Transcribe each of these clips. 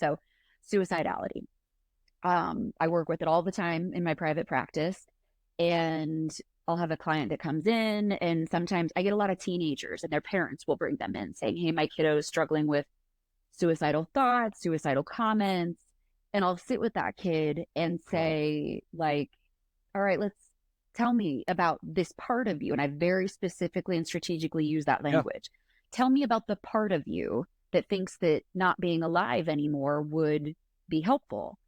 So suicidality. I work with it all the time in my private practice, and I'll have a client that comes in, and sometimes I get a lot of teenagers and their parents will bring them in saying, hey, my kiddo is struggling with suicidal thoughts, suicidal comments. And I'll sit with that kid and say, like, all right, let's tell me about this part of you. And I very specifically and strategically use that Yeah. language. Tell me about the part of you that thinks that not being alive anymore would be helpful.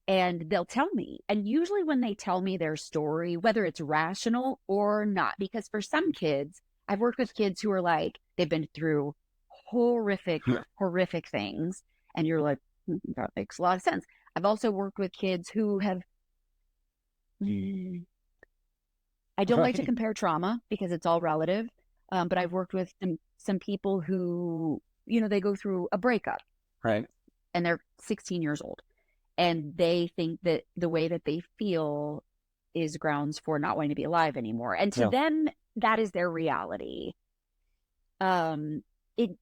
And they'll tell me. And usually when they tell me their story, whether it's rational or not, because for some kids, I've worked with kids who are like, they've been through horrific, horrific things. And you're like, that makes a lot of sense. I've also worked with kids who have, I don't like to Right. compare trauma because it's all relative. But I've worked with some people who, they go through a breakup Right. and they're 16 years old, and they think that the way that they feel is grounds for not wanting to be alive anymore. And to Yeah. them, that is their reality. Um, it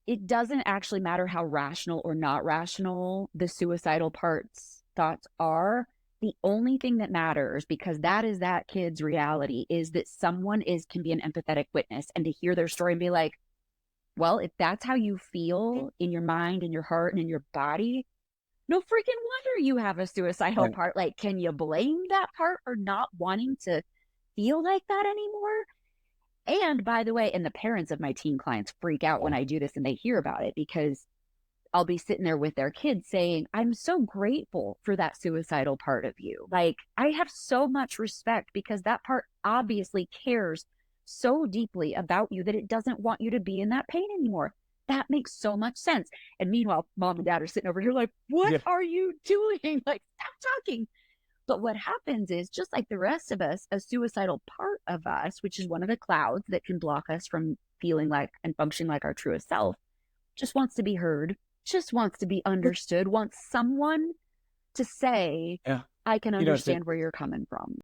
it doesn't actually matter how rational or not rational the suicidal parts thoughts are. The only thing that matters, because that is that kid's reality, is that someone can be an empathetic witness, and to hear their story and be like, well, if that's how you feel in your mind, in your heart, and in your body, no freaking wonder you have a suicidal Right. part. Like, can you blame that part for not wanting to feel like that anymore? And by the way, and the parents of my teen clients freak out when I do this and they hear about it, because I'll be sitting there with their kids saying, I'm so grateful for that suicidal part of you. Like, I have so much respect because that part obviously cares so deeply about you that it doesn't want you to be in that pain anymore. That makes so much sense. And meanwhile, mom and dad are sitting over here like, what Yeah. are you doing? Like, stop talking. But what happens is, just like the rest of us, a suicidal part of us, which is one of the clouds that can block us from feeling like and functioning like our truest self, just wants to be heard, just wants to be understood, wants someone to say, Yeah. I can It's a understand where you're coming from.